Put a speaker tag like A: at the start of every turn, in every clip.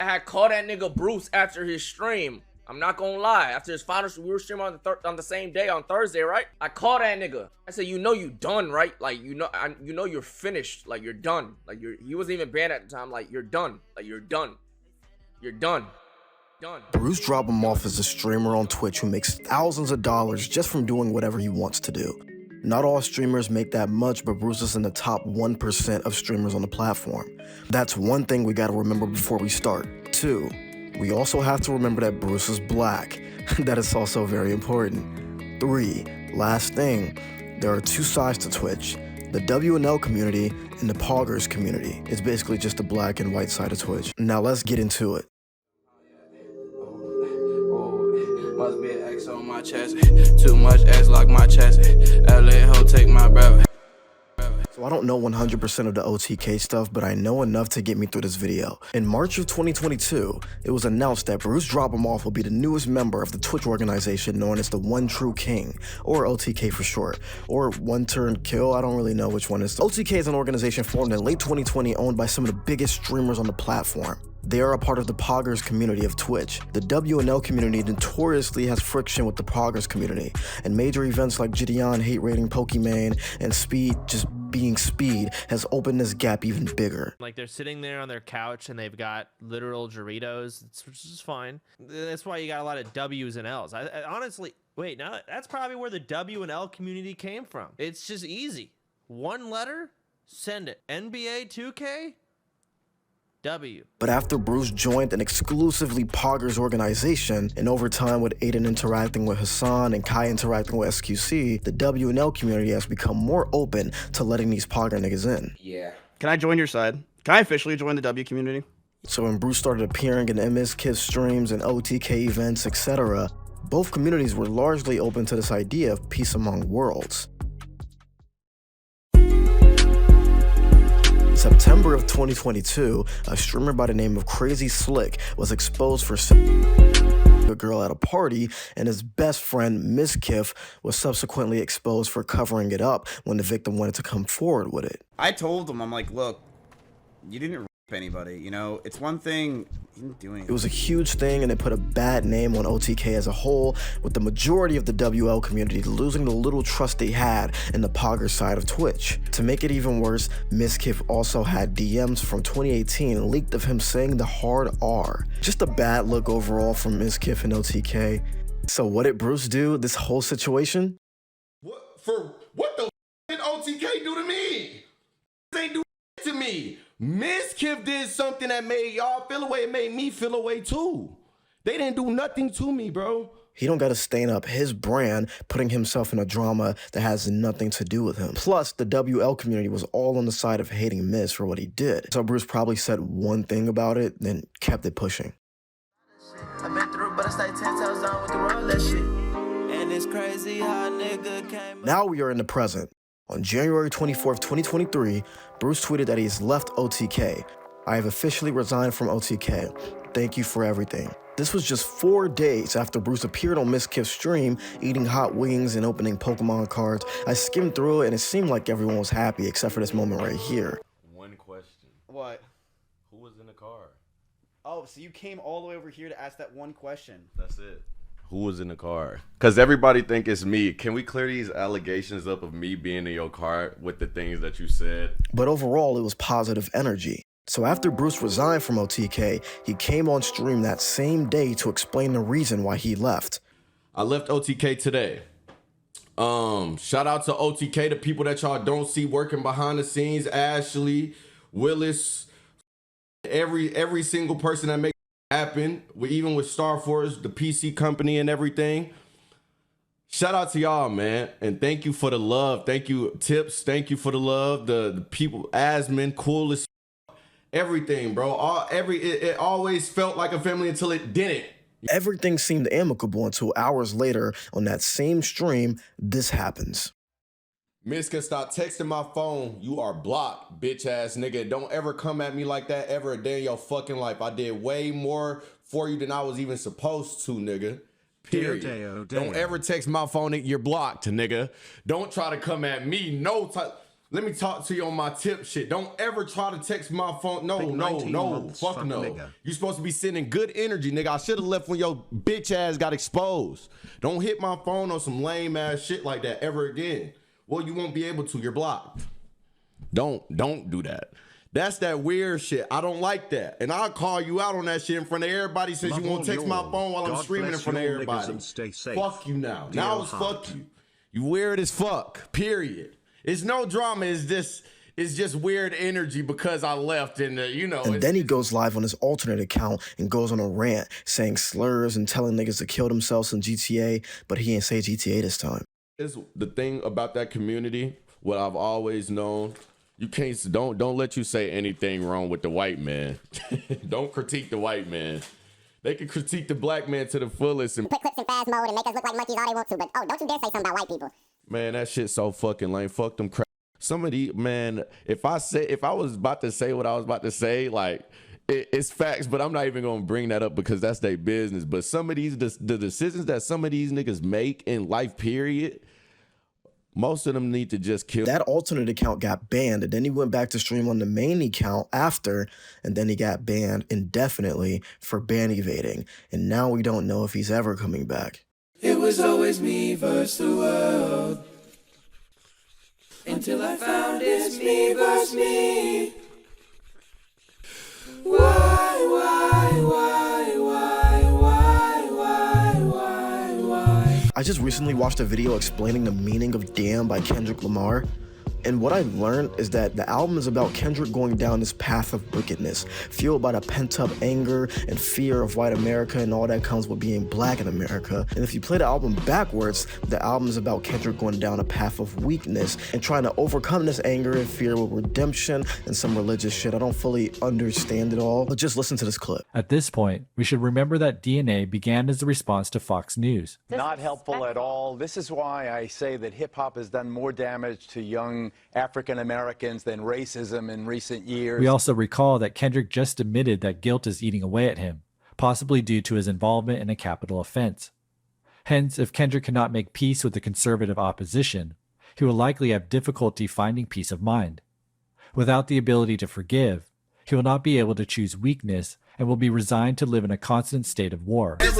A: I had called that nigga Bruce after his stream. I'm not gonna lie. After his final, we were streaming on the same day on Thursday, right? I called that nigga. I said, you know you done, right? Like you know you're finished. Like you're done. Like he wasn't even banned at the time. Like you're done. Like you're done. You're done. Done.
B: BruceDropEmOff's is a streamer on Twitch who makes thousands of dollars just from doing whatever he wants to do. Not all streamers make that much, but Bruce is in the top 1% of streamers on the platform. That's one thing we gotta remember before we start. 2, we also have to remember that Bruce is black. That is also very important. 3, last thing, there are 2 sides to Twitch. The WNL community and the Poggers community. It's basically just the black and white side of Twitch. Now let's get into it.
C: Must be an X on my chest. Too much X like my chest. LA ho take my breath.
B: So I don't know 100% of the OTK stuff, but I know enough to get me through this video. In March of 2022, it was announced that BruceDropEmOff will be the newest member of the Twitch organization known as the One True King, or OTK for short, or One Turn Kill, I don't really know which one is. OTK is an organization formed in late 2020 owned by some of the biggest streamers on the platform. They are a part of the Poggers community of Twitch. The WNL community notoriously has friction with the Poggers community, and major events like Gideon hate rating Pokimane and Speed just being Speed has opened this gap even bigger.
D: Like they're sitting there on their couch and they've got literal Doritos, which is fine. That's why you got a lot of W's and L's. I honestly, wait, now that's probably where the W and L community came from. It's just easy. One letter, send it. NBA 2K, W.
B: But after Bruce joined an exclusively Poggers organization, and over time with Aiden interacting with Hassan and Kai interacting with SQC, the WNL community has become more open to letting these Pogger niggas in.
E: Yeah.
F: Can I join your side? Can I officially join the W community?
B: So when Bruce started appearing in MSKIF streams and OTK events, etc., both communities were largely open to this idea of peace among worlds. September of 2022, a streamer by the name of Crazy Slick was exposed for a girl at a party, and his best friend, MSKIF, was subsequently exposed for covering it up when the victim wanted to come forward with it.
F: I told him, I'm like, look, you didn't rape anybody, you know? It's one thing, you didn't do anything.
B: It was a huge thing, and it put a bad name on OTK as a whole, with the majority of the WL community losing the little trust they had in the Pogger side of Twitch. To make it even worse, MSKIF also had DMs from 2018 leaked of him saying the hard R. Just a bad look overall from MSKIF and OTK. So what did Bruce do this whole situation?
G: What the did OTK do to me? They do to me. MSKIF did something that made y'all feel away. It made me feel away too. They didn't do nothing to me, bro.
B: He don't gotta stain up his brand, putting himself in a drama that has nothing to do with him. Plus, the WL community was all on the side of hating Miz for what he did. So Bruce probably said one thing about it, then kept it pushing.
C: I've been through, but I stay 10 toes down with the roll that shit. And it's crazy how nigga came.
B: Now we are in the present. On January 24th, 2023, Bruce tweeted that he's left OTK. I have officially resigned from OTK. Thank you for everything. This was just 4 days after Bruce appeared on MSKIF's stream, eating hot wings and opening Pokemon cards. I skimmed through it and it seemed like everyone was happy except for this moment right here.
E: One question.
F: What?
E: Who was in the car?
F: Oh, so you came all the way over here to ask that one question.
E: That's it. Who was in the car? Because everybody think it's me. Can we clear these allegations up of me being in your car with the things that you said?
B: But overall, it was positive energy. So after Bruce resigned from OTK, he came on stream that same day to explain the reason why he left.
G: I left OTK today. Shout out to OTK, the people that y'all don't see working behind the scenes. Ashley, Willis, every single person that makes it happen. Even with Star Force, the PC company and everything. Shout out to y'all, man, and thank you for the love. Thank you, Tips. Thank you for the love. The people, Asmin, coolest. Everything, bro. It always felt like a family until it didn't.
B: Everything seemed amicable until hours later on that same stream, this happens.
G: Miss can stop texting my phone. You are blocked, bitch ass nigga. Don't ever come at me like that ever a day in your fucking life. I did way more for you than I was even supposed to, nigga. Period. Don't ever text my phone. You're blocked, nigga. Don't try to come at me. No type. Let me talk to you on my tip shit. Don't ever try to text my phone. No, fuck no. You supposed to be sending good energy, nigga. I should have left when your bitch ass got exposed. Don't hit my phone on some lame ass shit like that ever again. Well, you won't be able to. You're blocked. Don't do that. That's that weird shit. I don't like that. And I'll call you out on that shit in front of everybody since you won't text my phone while I'm streaming in front of everybody. Fuck you now. Now it's fuck you. You weird as fuck. Period. It's no drama. It's just weird energy because I left and you know.
B: And then he goes live on his alternate account and goes on a rant saying slurs and telling niggas to kill themselves in GTA, but he ain't say GTA this time.
G: Is the thing about that community, what I've always known, you can't, don't let you say anything wrong with the white man. Don't critique the white man. They can critique the black man to the fullest and
H: put clips in fast mode and make us look like monkeys all they want to, but oh, don't you dare say something about white people.
G: Man, that shit's so fucking lame. Fuck them crap. Some of these, man, if I was about to say what I was about to say, like, it's facts, but I'm not even gonna bring that up because that's their business. But some of these, the decisions that some of these niggas make in life, period, most of them need to just kill.
B: That alternate account got banned, and then he went back to stream on the main account after, and then he got banned indefinitely for ban evading. And now we don't know if he's ever coming back.
C: It was always me versus the world, until I found it's me versus me. Why?
B: I just recently watched a video explaining the meaning of Damn by Kendrick Lamar. And what I learned is that the album is about Kendrick going down this path of wickedness, fueled by the pent-up anger and fear of white America and all that comes with being black in America. And if you play the album backwards, the album is about Kendrick going down a path of weakness and trying to overcome this anger and fear with redemption and some religious shit. I don't fully understand it all, but just listen to this clip.
I: At this point, we should remember that DNA began as a response to Fox News.
J: Not helpful at all. This is why I say that hip-hop has done more damage to young African Americans than racism in recent years.
I: We also recall that Kendrick just admitted that guilt is eating away at him, possibly due to his involvement in a capital offense. Hence, if Kendrick cannot make peace with the conservative opposition, he will likely have difficulty finding peace of mind. Without the ability to forgive, he will not be able to choose weakness and will be resigned to live in a constant state of war.
B: At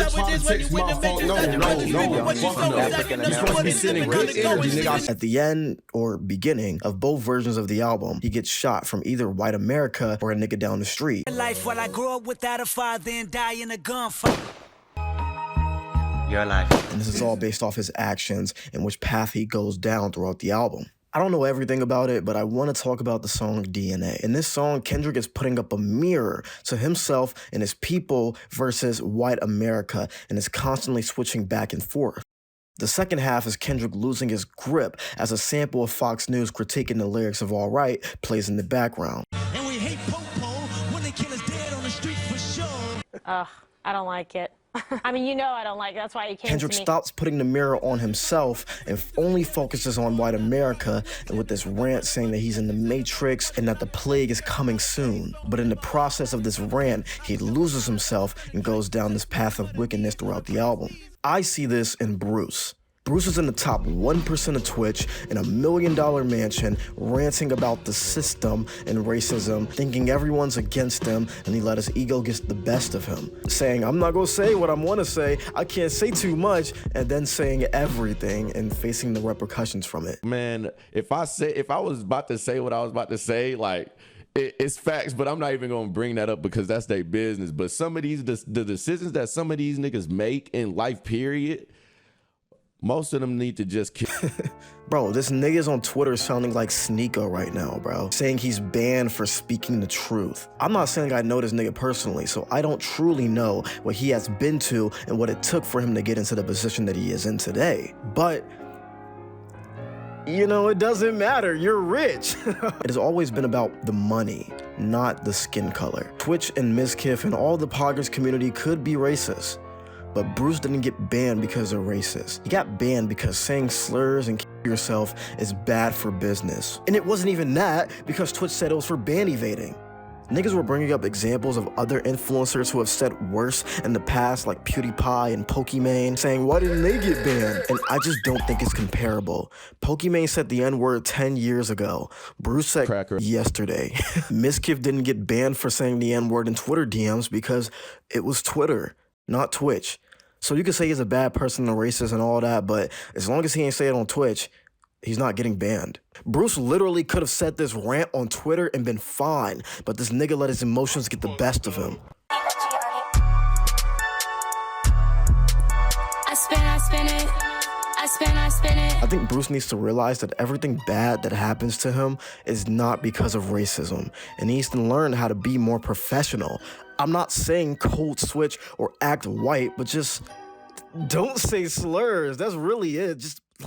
B: the end or beginning of both versions of the album, he gets shot from either white America or a nigga down the street.
C: Life while I grew up without a father and die in a gunfight.
J: Your life.
B: And this is all based off his actions and which path he goes down throughout the album. I don't know everything about it, but I want to talk about the song DNA. In this song, Kendrick is putting up a mirror to himself and his people versus white America and is constantly switching back and forth. The second half is Kendrick losing his grip as a sample of Fox News critiquing the lyrics of All Right plays in the background.
C: And we hate po-po when they kill us dead on the street for sure.
K: Ugh, I don't like it. I mean, you know I don't like it. That's why you came
B: Kendrick
K: to me.
B: stops putting the mirror on himself and only focuses on white America, and with this rant saying that he's in the Matrix and that the plague is coming soon. But in the process of this rant, he loses himself and goes down this path of wickedness throughout the album. I see this in Bruce. Bruce is in the top 1% of Twitch in a $1 million mansion, ranting about the system and racism, thinking everyone's against him, and he let his ego get the best of him, saying, I'm not gonna say what I wanna say, I can't say too much, and then saying everything and facing the repercussions from it.
G: Man, if I was about to say what I was about to say, like, it's facts, but I'm not even gonna bring that up because that's their business. But some of these, the decisions that some of these niggas make in life, period, most of them need to just kill.
B: Bro, this nigga's on Twitter sounding like Sneeko right now, bro. Saying he's banned for speaking the truth. I'm not saying I know this nigga personally, so I don't truly know what he has been to and what it took for him to get into the position that he is in today. But, you know, it doesn't matter. You're rich. It has always been about the money, not the skin color. Twitch and Mizkif and all the Poggers community could be racist. But Bruce didn't get banned because they're racist. He got banned because saying slurs and yourself is bad for business. And it wasn't even that because Twitch said it was for ban evading. Niggas were bringing up examples of other influencers who have said worse in the past, like PewDiePie and Pokimane, saying, why didn't they get banned? And I just don't think it's comparable. Pokimane said the N-word 10 years ago. Bruce said cracker yesterday. Miskiff didn't get banned for saying the N-word in Twitter DMs because it was Twitter, not Twitch. So you can say he's a bad person and racist and all that, but as long as he ain't say it on Twitch, he's not getting banned. Bruce literally could have said this rant on Twitter and been fine, but this nigga let his emotions get the best of him. I think Bruce needs to realize that everything bad that happens to him is not because of racism, and he needs to learn how to be more professional. I'm not saying code switch or act white, but just don't say slurs. That's really it.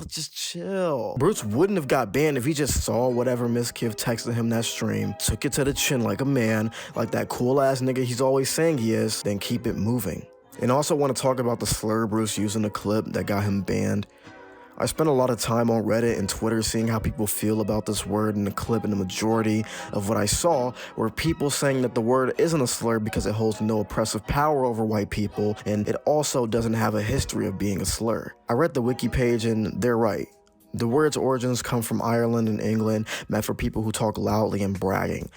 B: Just chill. Bruce wouldn't have got banned if he just saw whatever Miskiff texted him that stream, took it to the chin like a man, like that cool-ass nigga he's always saying he is, then keep it moving. And I also want to talk about the slur Bruce used in the clip that got him banned. I spent a lot of time on Reddit and Twitter seeing how people feel about this word in the clip, and the majority of what I saw were people saying that the word isn't a slur because it holds no oppressive power over white people, and it also doesn't have a history of being a slur. I read the wiki page and they're right. The word's origins come from Ireland and England, meant for people who talk loudly and bragging,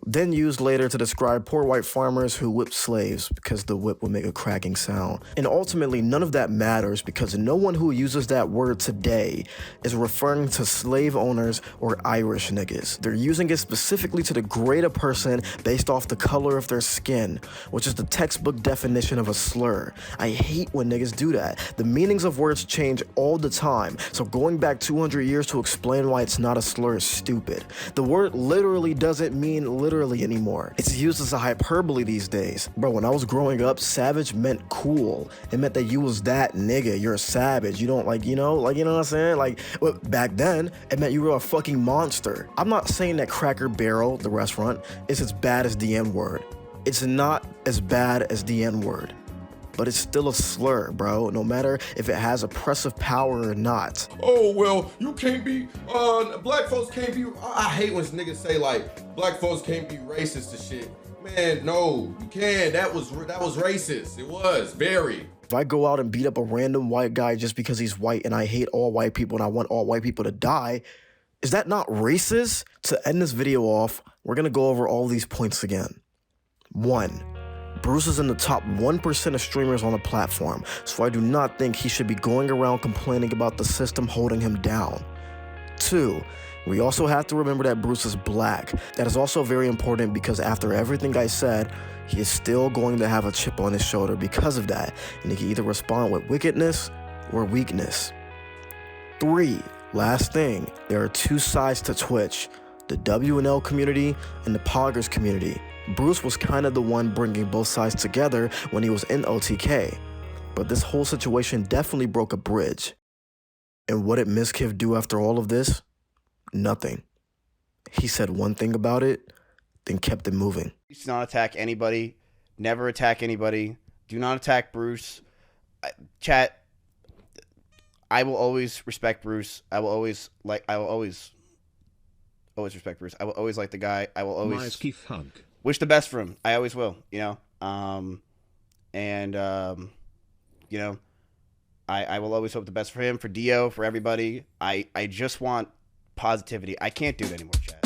B: then used later to describe poor white farmers who whipped slaves because the whip would make a cracking sound. And ultimately, none of that matters because no one who uses that word today is referring to slave owners or Irish niggas. They're using it specifically to degrade a person based off the color of their skin, which is the textbook definition of a slur. I hate when niggas do that. The meanings of words change all the time, so going back 200 years to explain why it's not a slur is stupid. The word literally doesn't mean literally anymore. It's used as a hyperbole these days. Bro, when I was growing up, savage meant cool. It meant that you was that nigga. You're a savage. You don't you know what I'm saying? Well, back then, it meant you were a fucking monster. I'm not saying that Cracker Barrel, the restaurant, is as bad as the N-word. It's not as bad as the N-word. But it's still a slur, bro, no matter if it has oppressive power or not.
G: Oh, well, you can't be, black folks can't be, I hate when niggas say, black folks can't be racist and shit. Man, no, you can. That was racist. It was, very.
B: If I go out and beat up a random white guy just because he's white and I hate all white people and I want all white people to die, is that not racist? To end this video off, we're gonna go over all these points again. 1. Bruce is in the top 1% of streamers on the platform, so I do not think he should be going around complaining about the system holding him down. 2. We also have to remember that Bruce is black. That is also very important because after everything I said, he is still going to have a chip on his shoulder because of that, and he can either respond with wickedness or weakness. 3. Last thing, there are two sides to Twitch, the W&L community and the Poggers community. Bruce was kind of the one bringing both sides together when he was in OTK, but this whole situation definitely broke a bridge. And what did Miskiff do after all of this? Nothing. He said one thing about it, then kept it moving.
F: Do not attack anybody. Never attack anybody. Do not attack Bruce. Chat, I will always respect Bruce. I will always respect Bruce. I will always like the guy. I will always wish the best for him. I always will, you know. You know, I will always hope the best for him, for Dio, for everybody. I just want positivity. I can't do it anymore, chat.